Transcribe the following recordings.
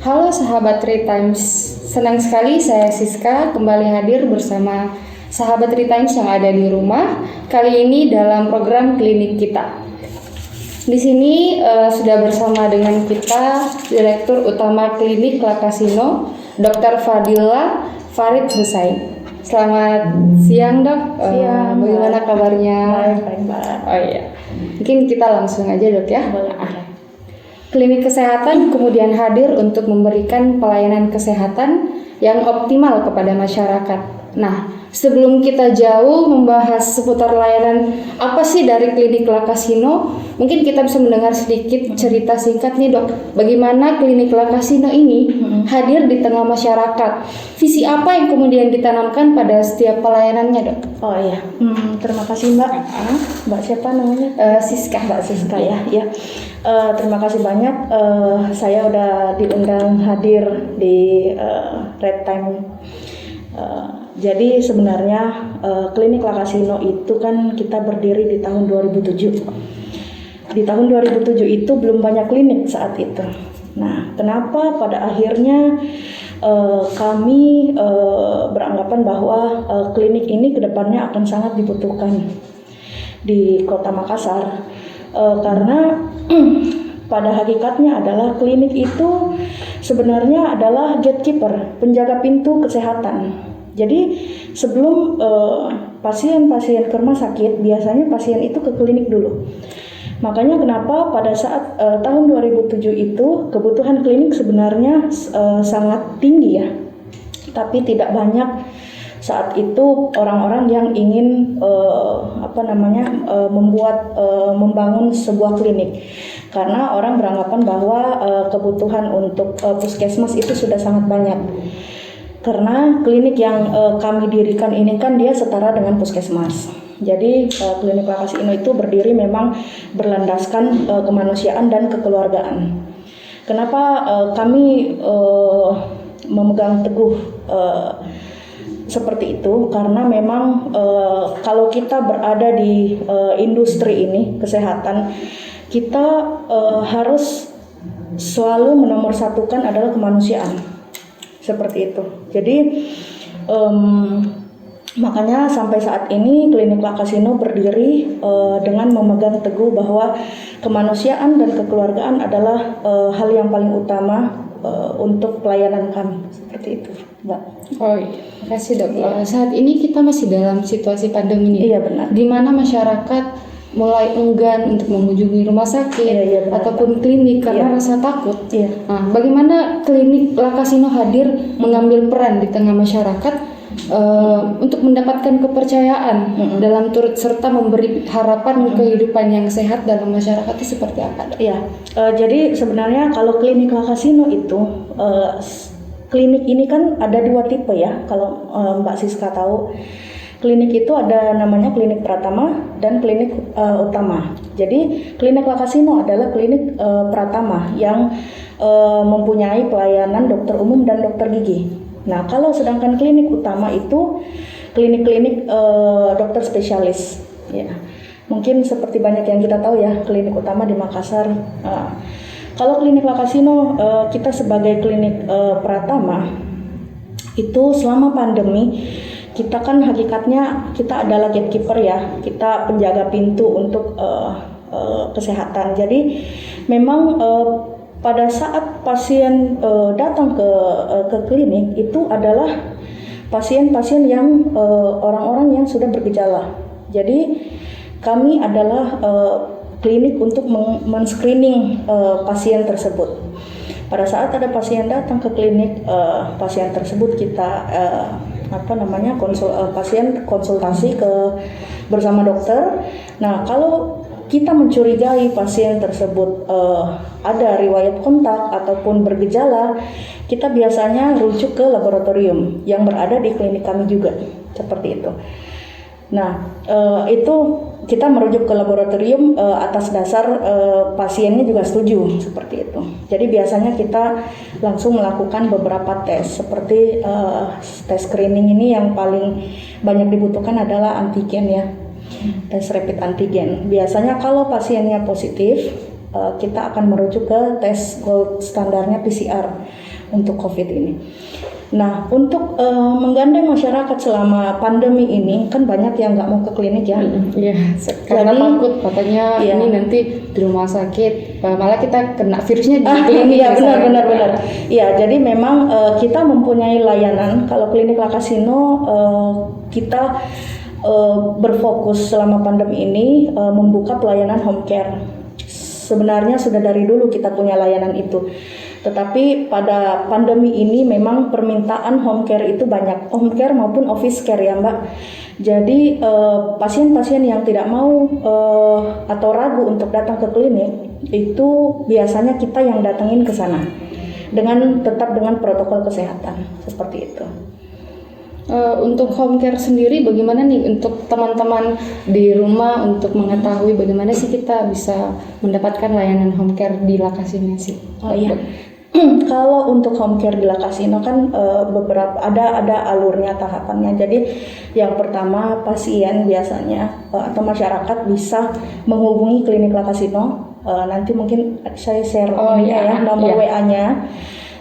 Halo sahabat Three Times, senang sekali saya Siska kembali hadir bersama sahabat Three Times yang ada di rumah. Kali ini dalam program klinik kita. Di sini sudah bersama dengan kita Direktur Utama Klinik Lakasino, Dr. Fadila Farid Husain. Selamat siang dok. Siang. Bagaimana kabarnya? Baik. Oh iya. Mungkin kita langsung aja dok ya. Boleh. Klinik kesehatan kemudian hadir untuk memberikan pelayanan kesehatan yang optimal kepada masyarakat. Nah, sebelum kita jauh membahas seputar layanan apa sih dari Klinik Lakasino, mungkin kita bisa mendengar sedikit cerita singkat nih dok. Bagaimana Klinik Lakasino ini hadir di tengah masyarakat? Visi apa yang kemudian ditanamkan pada setiap pelayanannya dok? Oh iya, terima kasih Mbak. Mbak siapa namanya? Siska. Mbak Siska ya. Terima kasih banyak. Saya udah diundang hadir di Red Time. Jadi sebenarnya Klinik Lakasino itu kan kita berdiri di tahun 2007. Di tahun 2007 itu belum banyak klinik saat itu. Nah, kenapa pada akhirnya kami beranggapan bahwa klinik ini kedepannya akan sangat dibutuhkan di Kota Makassar, karena pada hakikatnya adalah klinik itu sebenarnya adalah gatekeeper, penjaga pintu kesehatan. Jadi sebelum pasien-pasien ke rumah sakit, biasanya pasien itu ke klinik dulu. Makanya kenapa pada saat tahun 2007 itu kebutuhan klinik sebenarnya sangat tinggi ya, tapi tidak banyak saat itu orang-orang yang ingin membangun sebuah klinik, karena orang beranggapan bahwa kebutuhan untuk puskesmas itu sudah sangat banyak. Karena klinik yang kami dirikan ini kan dia setara dengan puskesmas. Jadi Klinik Lakasino itu berdiri memang berlandaskan kemanusiaan dan kekeluargaan. Kenapa kami memegang teguh seperti itu? Karena memang kalau kita berada di industri ini kesehatan, kita harus selalu menomorsatukan adalah kemanusiaan. Seperti itu. Jadi makanya sampai saat ini Klinik Lakasino berdiri dengan memegang teguh bahwa kemanusiaan dan kekeluargaan adalah hal yang paling utama untuk pelayanan kami. Seperti itu, Mbak. Oh iya, makasih dok. Saat ini kita masih dalam situasi pandemi nih. Iya benar. Di mana masyarakat mulai enggan untuk mengunjungi rumah sakit ataupun klinik karena rasa takut. Nah, bagaimana Klinik Lakasino hadir mengambil peran di tengah masyarakat untuk mendapatkan kepercayaan dalam turut serta memberi harapan kehidupan yang sehat dalam masyarakat itu seperti apa? Jadi sebenarnya kalau Klinik Lakasino itu klinik ini kan ada dua tipe ya. Kalau Mbak Siska tahu, klinik itu ada namanya klinik Pratama dan klinik utama. Jadi klinik Lakasino adalah klinik Pratama yang mempunyai pelayanan dokter umum dan dokter gigi. Nah, kalau sedangkan klinik utama itu klinik-klinik dokter spesialis. Ya, mungkin seperti banyak yang kita tahu ya, klinik utama di Makassar. Kalau klinik Lakasino kita sebagai klinik Pratama itu selama pandemi kita kan hakikatnya kita adalah gatekeeper ya, kita penjaga pintu untuk kesehatan. Jadi memang pada saat pasien datang ke klinik itu adalah pasien-pasien yang orang-orang yang sudah bergejala. Jadi kami adalah klinik untuk men-screening pasien tersebut. Pada saat ada pasien datang ke klinik, pasien tersebut kita pasien konsultasi bersama dokter. Nah, kalau kita mencurigai pasien tersebut ada riwayat kontak ataupun bergejala, kita biasanya rujuk ke laboratorium yang berada di klinik kami juga, seperti itu. Nah, itu kita merujuk ke laboratorium atas dasar pasiennya juga setuju, seperti itu. Jadi biasanya kita langsung melakukan beberapa tes, seperti tes screening ini yang paling banyak dibutuhkan adalah antigen ya, tes rapid antigen. Biasanya kalau pasiennya positif, kita akan merujuk ke tes gold standarnya PCR untuk COVID ini. Nah, untuk menggandeng masyarakat selama pandemi ini kan banyak yang nggak mau ke klinik ya. Iya, karena Jadi, takut katanya iya. ini nanti di rumah sakit malah kita kena virusnya di klinik. Iya, misalnya. benar. Iya, jadi memang kita mempunyai layanan. Kalau klinik Lakasino kita berfokus selama pandemi ini membuka pelayanan home care. Sebenarnya sudah dari dulu kita punya layanan itu. Tetapi pada pandemi ini memang permintaan home care itu banyak, home care maupun office care ya Mbak. Jadi pasien-pasien yang tidak mau atau ragu untuk datang ke klinik itu biasanya kita yang datangin ke sana dengan tetap dengan protokol kesehatan seperti itu. Untuk home care sendiri bagaimana nih untuk teman-teman di rumah untuk mengetahui bagaimana sih kita bisa mendapatkan layanan home care di Lakasino sih? Oh iya. Kalau untuk home care di Lakasino kan beberapa ada alurnya, tahapannya. Jadi yang pertama pasien biasanya atau masyarakat bisa menghubungi klinik Lakasino. Nanti mungkin saya share nomor WA-nya.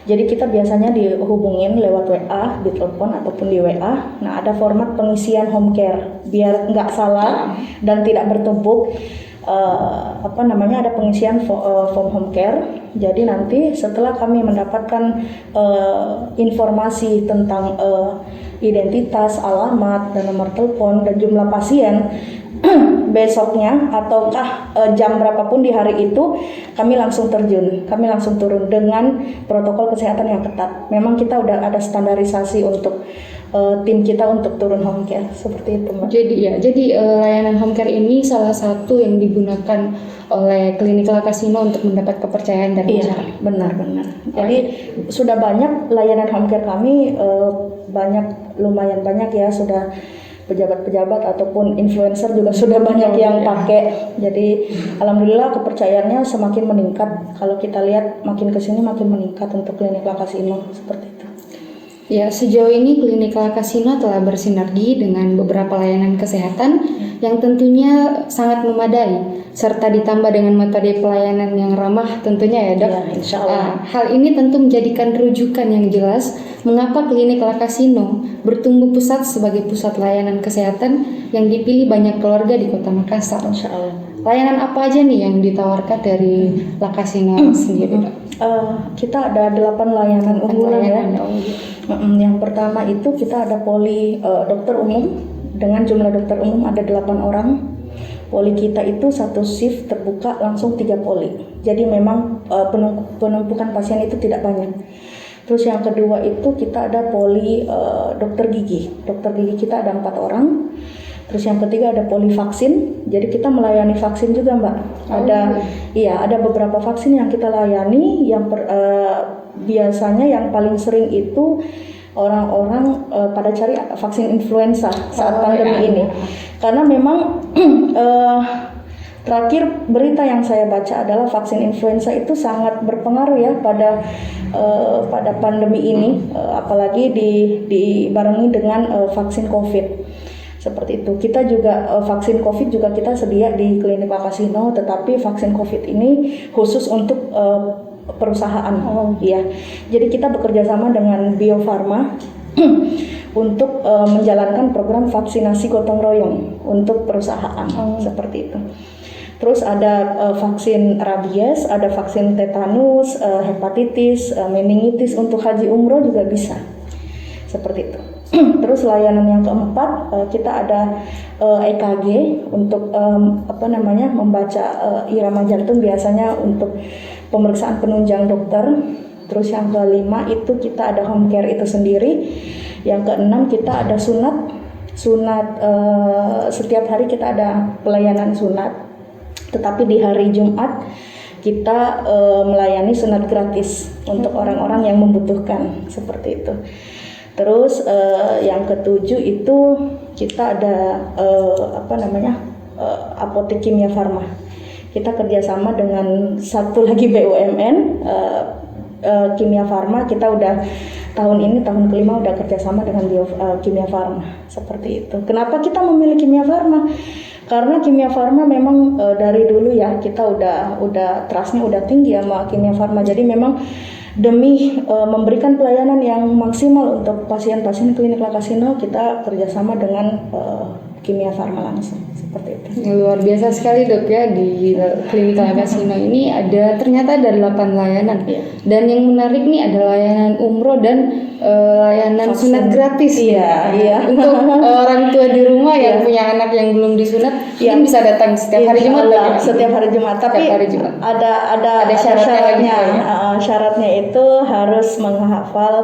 Jadi kita biasanya dihubungin lewat WA, di telepon ataupun di WA. Nah, ada format pengisian home care biar nggak salah dan tidak bertumpuk. Ada pengisian form home care. Jadi nanti setelah kami mendapatkan informasi tentang identitas, alamat, dan nomor telepon dan jumlah pasien, besoknya ataukah jam berapapun di hari itu kami langsung turun dengan protokol kesehatan yang ketat. Memang kita udah ada standarisasi untuk tim kita untuk turun home care seperti itu Mbak. Jadi layanan home care ini salah satu yang digunakan oleh klinik Lakasino untuk mendapat kepercayaan dari masyarakat. Iya, benar. Jadi sudah banyak layanan home care kami, lumayan banyak ya, sudah pejabat-pejabat ataupun influencer juga sudah banyak yang pakai. Jadi alhamdulillah kepercayaannya semakin meningkat. Kalau kita lihat makin kesini makin meningkat untuk klinik Lakasino seperti itu. Ya, sejauh ini klinik Lakasino telah bersinergi dengan beberapa layanan kesehatan yang tentunya sangat memadai, serta ditambah dengan metode pelayanan yang ramah tentunya ya Dok. Ya, insya Allah. Hal ini tentu menjadikan rujukan yang jelas mengapa klinik Lakasino bertumbuh pesat sebagai pusat layanan kesehatan yang dipilih banyak keluarga di Kota Makassar. Insya Allah. Layanan apa aja nih yang ditawarkan dari Lakasino sendiri Dok? Kita ada 8 layanan unggulan ya. Yang pertama itu kita ada poli dokter umum dengan jumlah dokter umum ada 8 orang. Poli kita itu satu shift terbuka langsung 3 poli. Jadi memang penumpukan pasien itu tidak banyak. Terus yang kedua itu kita ada poli dokter gigi. Dokter gigi kita ada 4 orang. Terus yang ketiga ada poli vaksin. Jadi kita melayani vaksin juga Mbak. Ada beberapa vaksin yang kita layani. Yang biasanya yang paling sering itu orang-orang pada cari vaksin influenza saat pandemi ini. Karena memang terakhir berita yang saya baca adalah vaksin influenza itu sangat berpengaruh ya pada pandemi ini, apalagi dibarengi dengan vaksin COVID. Seperti itu. Kita juga vaksin COVID juga kita sedia di klinik Lakasino, tetapi vaksin COVID ini khusus untuk perusahaan. Iya. Jadi kita bekerja sama dengan Bio Farma untuk menjalankan program vaksinasi gotong royong untuk perusahaan seperti itu. Terus ada vaksin rabies, ada vaksin tetanus, hepatitis, meningitis untuk haji umroh juga bisa. Seperti itu. Terus layanan yang keempat kita ada EKG untuk membaca irama jantung biasanya untuk pemeriksaan penunjang dokter. Terus yang kelima itu kita ada home care itu sendiri. Yang keenam kita ada sunat setiap hari kita ada pelayanan sunat. Tetapi di hari Jumat kita melayani sunat gratis untuk orang-orang yang membutuhkan seperti itu. Terus yang ketujuh itu kita ada apotek Kimia Farma. Kita kerjasama dengan satu lagi BUMN Kimia Farma. Kita udah tahun kelima udah kerjasama dengan Kimia Farma seperti itu. Kenapa kita memilih Kimia Farma? Karena Kimia Farma memang dari dulu ya kita udah trustnya udah tinggi sama Kimia Farma. Jadi memang demi memberikan pelayanan yang maksimal untuk pasien-pasien klinik Lakasino, kita kerjasama dengan Kimia Farma langsung seperti itu. Luar biasa sekali dok ya, di klinik Lakasino ini ternyata ada 8 layanan. Iya. Dan yang menarik nih ada layanan umroh dan layanan Vaksin. sunat gratis. Iya, Nah, iya. Untuk orang tua di rumah yang Iya. punya anak yang belum disunat, Iya. mungkin bisa datang setiap hari Jumat. Insya Allah, Dok, ya? setiap hari Jumat. Tapi Setiap hari Jumat. ada syaratnya lagi, syaratnya. Pak, ya? Syaratnya itu harus menghafal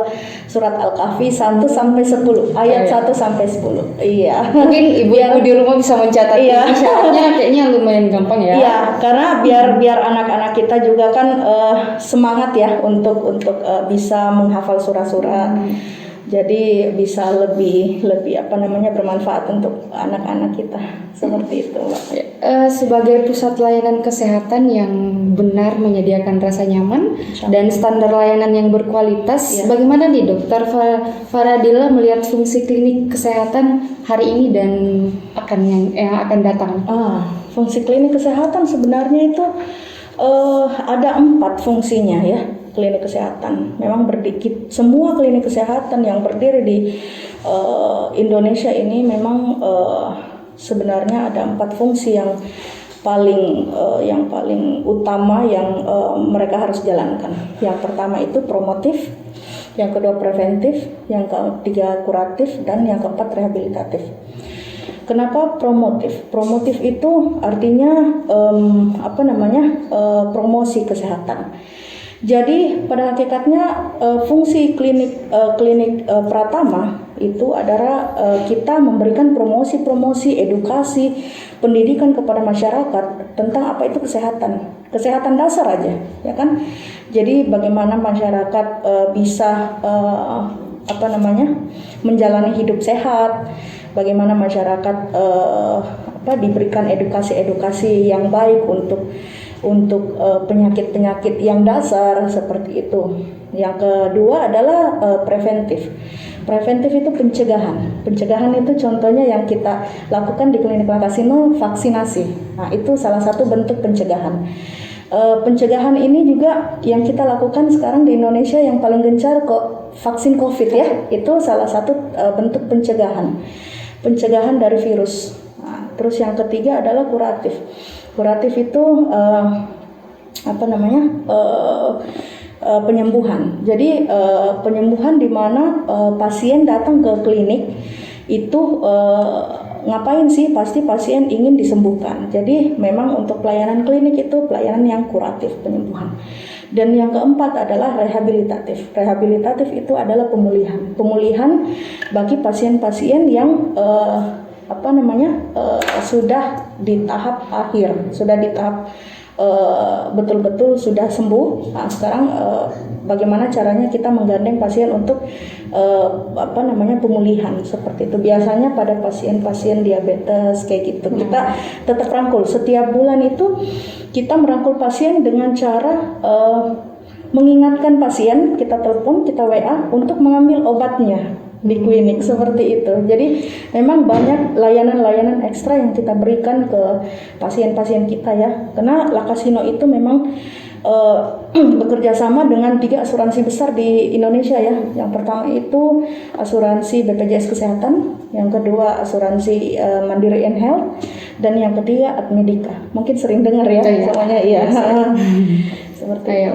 surat Al-Kahfi 1 sampai 10, ayat Iya. 1 sampai 10. Iya. Mungkin ibu-ibu di rumah bisa mencatat Iya. ini, syaratnya kayaknya lumayan gampang ya. Iya, karena biar anak-anak kita juga kan semangat ya untuk bisa menghafal surat-surat. Jadi bisa lebih bermanfaat untuk anak-anak kita seperti itu, Mbak. Sebagai pusat layanan kesehatan yang benar menyediakan rasa nyaman dan standar layanan yang berkualitas, Ya. bagaimana nih Dokter Faradila melihat fungsi klinik kesehatan hari ini dan yang akan datang? Fungsi klinik kesehatan sebenarnya itu ada 4 fungsinya ya. Klinik kesehatan memang semua klinik kesehatan yang berdiri di Indonesia ini memang sebenarnya ada 4 fungsi yang paling utama yang mereka harus jalankan. Yang pertama itu promotif, yang kedua preventif, yang ketiga kuratif, dan yang keempat rehabilitatif. Kenapa promotif? Promotif itu artinya promosi kesehatan. Jadi pada hakikatnya fungsi klinik Pratama itu adalah kita memberikan promosi, edukasi, pendidikan kepada masyarakat tentang apa itu kesehatan dasar aja, ya kan? Jadi bagaimana masyarakat bisa menjalani hidup sehat, bagaimana masyarakat diberikan edukasi yang baik untuk penyakit-penyakit yang dasar seperti itu. Yang kedua adalah preventif. Preventif itu pencegahan. Pencegahan itu contohnya yang kita lakukan di klinik Lakasino, vaksinasi. Nah, itu salah satu bentuk pencegahan. Pencegahan ini juga yang kita lakukan sekarang di Indonesia yang paling gencar kok, vaksin COVID ya. Itu salah satu bentuk pencegahan. Pencegahan dari virus. Nah, terus yang ketiga adalah kuratif. Kuratif itu penyembuhan. Jadi penyembuhan di mana pasien datang ke klinik itu ngapain sih? Pasti pasien ingin disembuhkan. Jadi memang untuk pelayanan klinik itu pelayanan yang kuratif, penyembuhan. Dan yang keempat adalah rehabilitatif. Rehabilitatif itu adalah pemulihan. Pemulihan bagi pasien-pasien yang sudah di tahap akhir, sudah di tahap betul-betul sudah sembuh. Nah, sekarang bagaimana caranya kita menggandeng pasien untuk pemulihan seperti itu. Biasanya pada pasien-pasien diabetes kayak gitu. Kita tetap rangkul setiap bulan itu, kita merangkul pasien dengan cara mengingatkan pasien, kita telepon, kita WA untuk mengambil obatnya di klinik seperti itu. Jadi memang banyak layanan-layanan ekstra yang kita berikan ke pasien-pasien kita ya. Karena Lakasino itu memang bekerja sama dengan 3 asuransi besar di Indonesia ya. Yang pertama itu asuransi BPJS Kesehatan, yang kedua asuransi Mandiri and Health, dan yang ketiga Admedika. Mungkin sering dengar ya semuanya iya.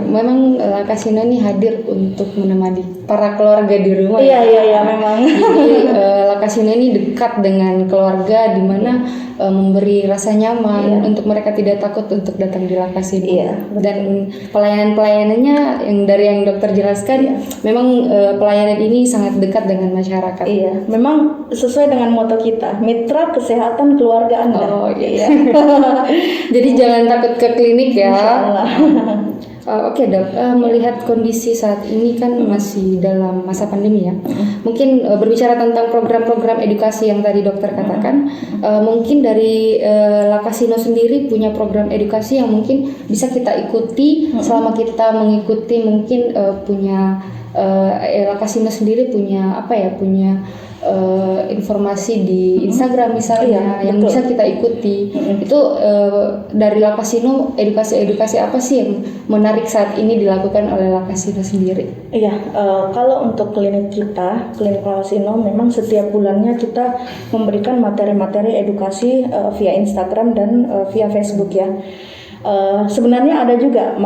Memang Lakasino ini hadir untuk menemani para keluarga di rumah. Iya memang. Jadi Lakasino ini dekat dengan keluarga, di mana memberi rasa nyaman untuk mereka tidak takut untuk datang di Lakasino. Dan pelayanannya yang dokter jelaskan, memang pelayanan ini sangat dekat dengan masyarakat. Iya, memang sesuai dengan moto kita, mitra kesehatan keluarga Anda. Iya. Jadi jangan takut ke klinik ya. Insyaallah. Oke dok, melihat kondisi saat ini kan masih dalam masa pandemi ya. Mungkin berbicara tentang program-program edukasi yang tadi dokter katakan, mungkin dari Lakasino sendiri punya program edukasi yang mungkin bisa kita ikuti selama kita mengikuti mungkin punya Lakasino sendiri punya punya informasi di Instagram misalnya yang betul. bisa kita ikuti. Itu dari Lakasino edukasi apa sih yang menarik saat ini dilakukan oleh Lakasino sendiri? Iya, kalau untuk klinik Lakasino memang setiap bulannya kita memberikan materi-materi edukasi via Instagram dan via Facebook ya. Sebenarnya ada juga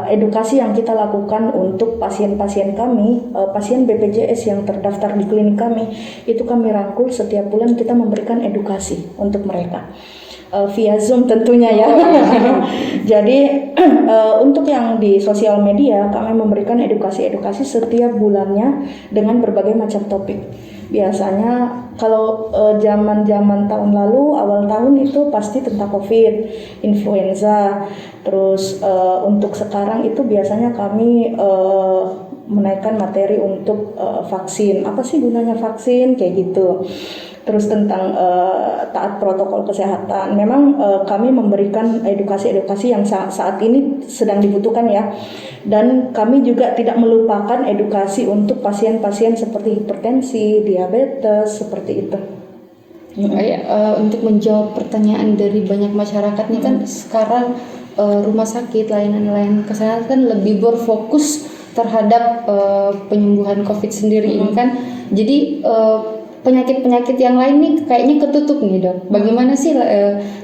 edukasi yang kita lakukan untuk pasien-pasien kami, pasien BPJS yang terdaftar di klinik kami, itu kami rangkul setiap bulan kita memberikan edukasi untuk mereka. Via Zoom tentunya ya. Jadi untuk yang di sosial media kami memberikan edukasi-edukasi setiap bulannya dengan berbagai macam topik. Biasanya kalau zaman-zaman tahun lalu, awal tahun itu pasti tentang COVID, influenza. Terus untuk sekarang itu biasanya kami menaikkan materi untuk vaksin. Apa sih gunanya vaksin? Kayak gitu. Terus tentang taat protokol kesehatan. Memang kami memberikan edukasi-edukasi yang saat ini sedang dibutuhkan ya. Dan kami juga tidak melupakan edukasi untuk pasien-pasien seperti hipertensi, diabetes, seperti itu. Untuk menjawab pertanyaan dari banyak masyarakat nih kan sekarang rumah sakit, layanan-layanan kesehatan lebih berfokus terhadap penyembuhan COVID sendiri ini kan. Jadi penyakit-penyakit yang lain nih kayaknya ketutup nih dok. Bagaimana sih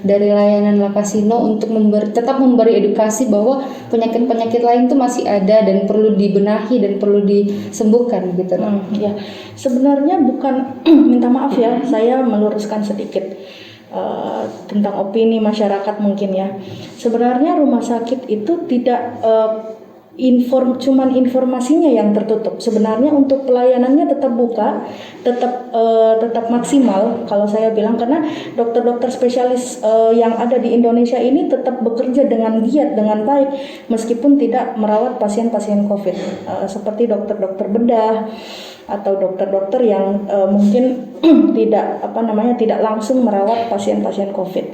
dari layanan Lakasino untuk tetap memberi edukasi bahwa penyakit-penyakit lain tuh masih ada dan perlu dibenahi dan perlu disembuhkan gitu dok? Ya, sebenarnya bukan minta maaf ya, saya meluruskan sedikit tentang opini masyarakat mungkin ya. Sebenarnya rumah sakit itu tidak cuman informasinya yang tertutup. Sebenarnya untuk pelayanannya tetap buka, tetap maksimal kalau saya bilang, karena dokter-dokter spesialis yang ada di Indonesia ini tetap bekerja dengan giat, dengan baik meskipun tidak merawat pasien-pasien COVID, seperti dokter-dokter bedah atau dokter-dokter yang mungkin tidak langsung merawat pasien-pasien COVID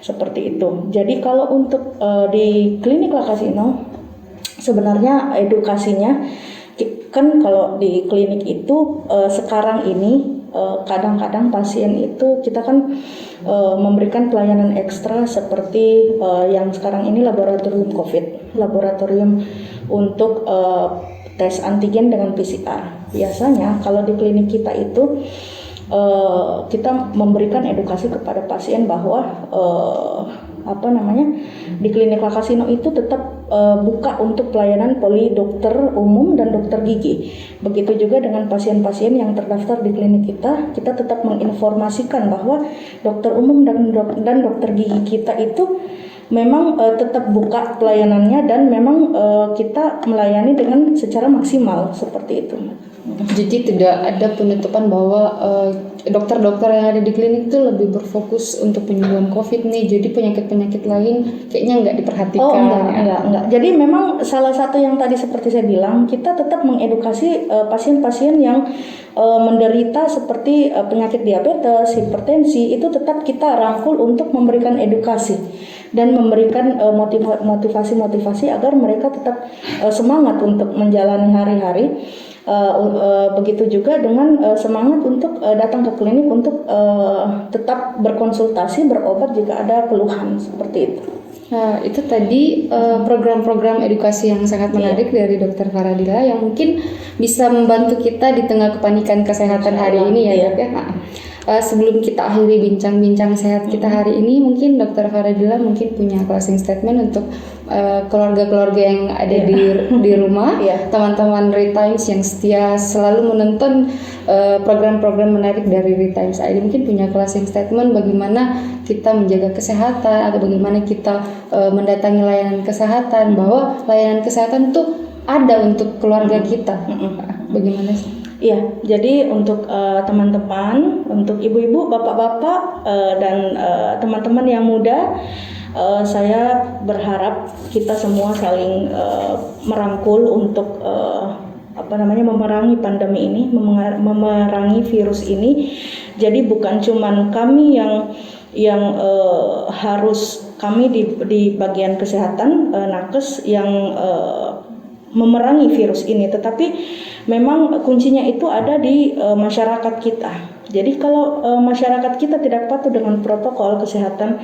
seperti itu. Jadi kalau untuk di klinik Lakasino sebenarnya edukasinya kan kalau di klinik itu sekarang ini kadang-kadang pasien itu kita kan memberikan pelayanan ekstra seperti yang sekarang ini laboratorium COVID, laboratorium untuk tes antigen dengan PCR. Biasanya kalau di klinik kita itu kita memberikan edukasi kepada pasien bahwa di klinik Lakasino itu tetap buka untuk pelayanan poli dokter umum dan dokter gigi. Begitu juga dengan pasien-pasien yang terdaftar di klinik kita tetap menginformasikan bahwa dokter umum dan dokter gigi kita itu memang tetap buka pelayanannya dan memang kita melayani dengan secara maksimal seperti itu. Jadi tidak ada penutupan bahwa dokter-dokter yang ada di klinik itu lebih berfokus untuk penyembuhan COVID nih. Jadi penyakit-penyakit lain kayaknya nggak diperhatikan. Oh enggak. Jadi memang salah satu yang tadi seperti saya bilang, kita tetap mengedukasi pasien-pasien yang menderita seperti penyakit diabetes, hipertensi, itu tetap kita rangkul untuk memberikan edukasi dan memberikan motivasi-motivasi agar mereka tetap semangat untuk menjalani hari-hari. Begitu juga dengan semangat untuk datang ke klinik untuk tetap berkonsultasi, berobat jika ada keluhan seperti itu. Nah, itu tadi program-program edukasi yang sangat menarik dari Dr. Faradila yang mungkin bisa membantu kita di tengah kepanikan kesehatan hari ini ya dok ya. Sebelum kita akhiri bincang-bincang sehat kita hari ini, mungkin Dr. Faradila mungkin punya closing statement untuk keluarga-keluarga yang ada di rumah, teman-teman Retimes yang setia selalu menonton program-program menarik dari Retimes ID. Mungkin punya closing statement bagaimana kita menjaga kesehatan atau bagaimana kita mendatangi layanan kesehatan, bahwa layanan kesehatan tuh ada untuk keluarga kita. Bagaimana sih? Iya, jadi untuk teman-teman, untuk ibu-ibu, bapak-bapak, dan teman-teman yang muda, saya berharap kita semua saling merangkul untuk memerangi pandemi ini, memerangi virus ini. Jadi bukan cuman kami yang harus kami di bagian kesehatan nakes yang memerangi virus ini, tetapi memang kuncinya itu ada di masyarakat kita. Jadi kalau masyarakat kita tidak patuh dengan protokol kesehatan,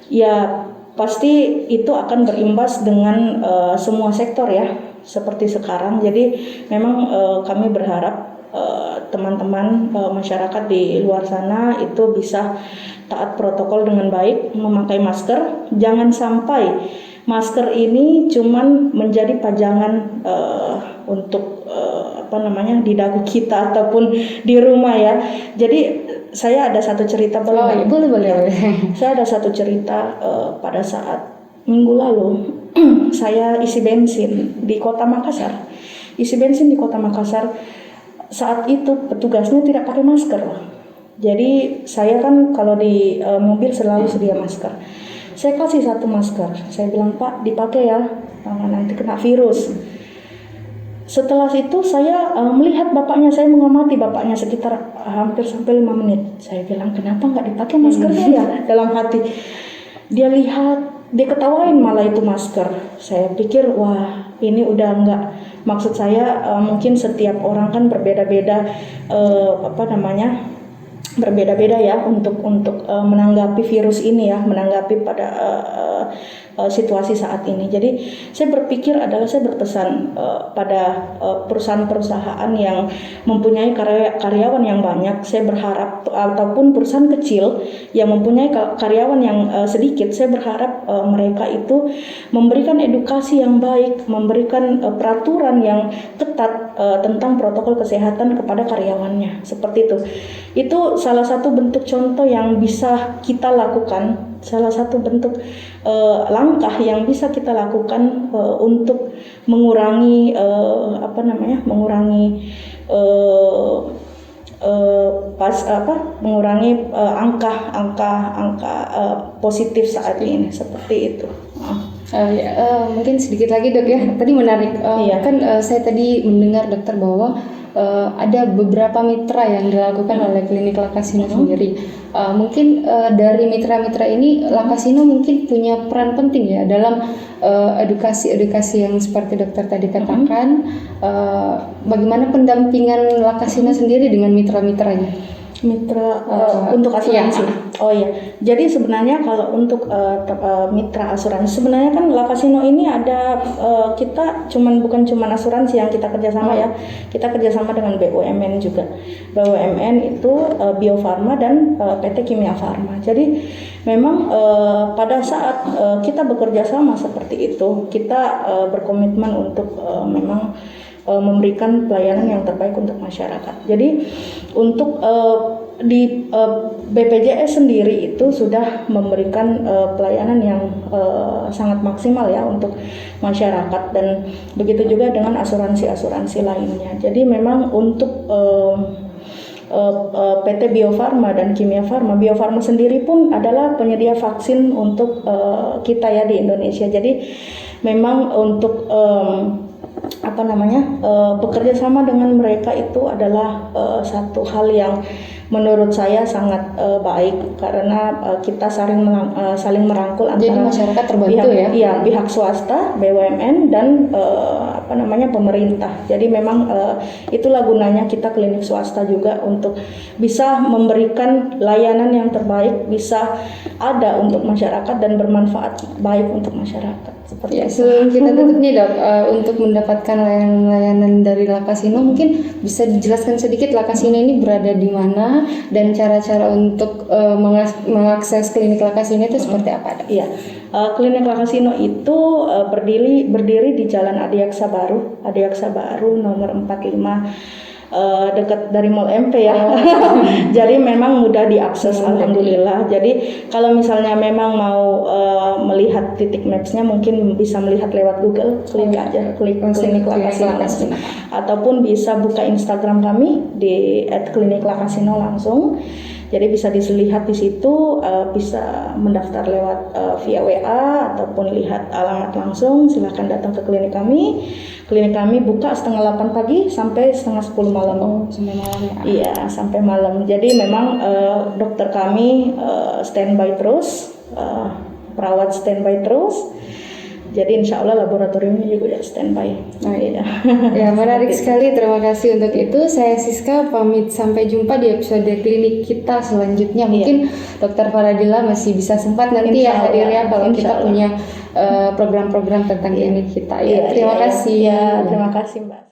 ya pasti itu akan berimbas dengan semua sektor ya, seperti sekarang. Jadi memang kami berharap teman-teman masyarakat di luar sana itu bisa taat protokol dengan baik, memakai masker. Jangan sampai masker ini cuman menjadi pajangan untuk di dagu kita ataupun di rumah ya. Jadi saya ada satu cerita boleh. Saya ada satu cerita pada saat minggu lalu saya isi bensin di Kota Makassar. Saat itu petugasnya tidak pakai masker. Jadi saya kan kalau di mobil selalu sedia masker. Saya kasih satu masker. Saya bilang, "Pak, dipakai ya, nanti kena virus." Setelah itu saya melihat bapaknya, saya mengamati bapaknya sekitar hampir sampai 5 menit. Saya bilang, "Kenapa nggak dipakai maskernya ya?" Dalam hati. Dia lihat, dia ketawain malah itu masker. Saya pikir, wah ini udah nggak, maksud saya mungkin setiap orang kan berbeda-beda berbeda-beda ya untuk menanggapi virus ini ya, menanggapi pada situasi saat ini. Jadi saya berpesan pada perusahaan-perusahaan yang mempunyai karyawan yang banyak. Saya berharap, ataupun perusahaan kecil yang mempunyai karyawan yang sedikit, saya berharap mereka itu memberikan edukasi yang baik, memberikan peraturan yang ketat tentang protokol kesehatan kepada karyawannya. Seperti itu. Itu salah satu bentuk contoh yang bisa kita lakukan, salah satu bentuk langkah yang bisa kita lakukan untuk mengurangi angka positif saat ini, seperti itu. Mungkin sedikit lagi dok ya, tadi menarik saya tadi mendengar dokter bahwa ada beberapa mitra yang dilakukan oleh klinik Lakasino sendiri. Mungkin dari mitra-mitra ini Lakasino mungkin punya peran penting ya dalam edukasi yang seperti dokter tadi katakan. Bagaimana pendampingan Lakasino sendiri dengan mitra-mitranya? Untuk asuransi. Oh iya. Jadi sebenarnya kalau untuk mitra asuransi, sebenarnya kan Lakasino ini ada kita bukan cuman asuransi yang kita kerjasama ya. Kita kerjasama dengan BUMN juga. BUMN itu Bio Farma dan PT Kimia Farma. Jadi memang pada saat kita bekerja sama seperti itu, kita berkomitmen untuk memang memberikan pelayanan yang terbaik untuk masyarakat. Jadi untuk di BPJS sendiri itu sudah memberikan pelayanan yang sangat maksimal ya untuk masyarakat, dan begitu juga dengan asuransi-asuransi lainnya. Jadi memang untuk PT Bio Farma dan Kimia Farma, Bio Farma sendiri pun adalah penyedia vaksin untuk kita ya di Indonesia. Jadi memang untuk bekerja sama dengan mereka itu adalah satu hal yang menurut saya sangat baik, karena kita saling merangkul antara jadi masyarakat terbantu pihak swasta, BUMN dan pemerintah. Jadi memang itulah gunanya kita klinik swasta juga, untuk bisa memberikan layanan yang terbaik, bisa ada untuk masyarakat dan bermanfaat baik untuk masyarakat. Seperti itu. Sebelum kita tutup nih dok, untuk mendapatkan layanan dari Lakasino, mungkin bisa dijelaskan sedikit Lakasino ini berada di mana dan cara-cara untuk mengakses klinik Lakasino itu seperti apa dok? Iya, klinik Lakasino itu berdiri di Jalan Adiaksa Baru nomor 45. Dekat dari Mall MP ya. Jadi memang mudah diakses, alhamdulillah. Jadi kalau misalnya memang mau melihat titik maps-nya, mungkin bisa melihat lewat Google, klik aja klinik Lakasino, ataupun bisa buka Instagram kami di @kliniklakasino langsung. Jadi bisa dilihat di situ, bisa mendaftar lewat via WA ataupun lihat alamat langsung. Silakan datang ke klinik kami. Klinik kami buka setengah 8 pagi sampai setengah 10 malam. Sampai malam ya? Iya, sampai malam. Jadi memang dokter kami standby terus, perawat standby terus. Jadi insya Allah laboratoriumnya juga udah standby. Nah, iya. Ya, menarik sekali. Terima kasih untuk itu. Saya Siska pamit, sampai jumpa di episode klinik kita selanjutnya. Mungkin Dokter Faradila masih bisa sempat nanti ya hadir ya kalau kita punya program-program tentang klinik kita. Ya, terima kasih. Ya, terima kasih Mbak.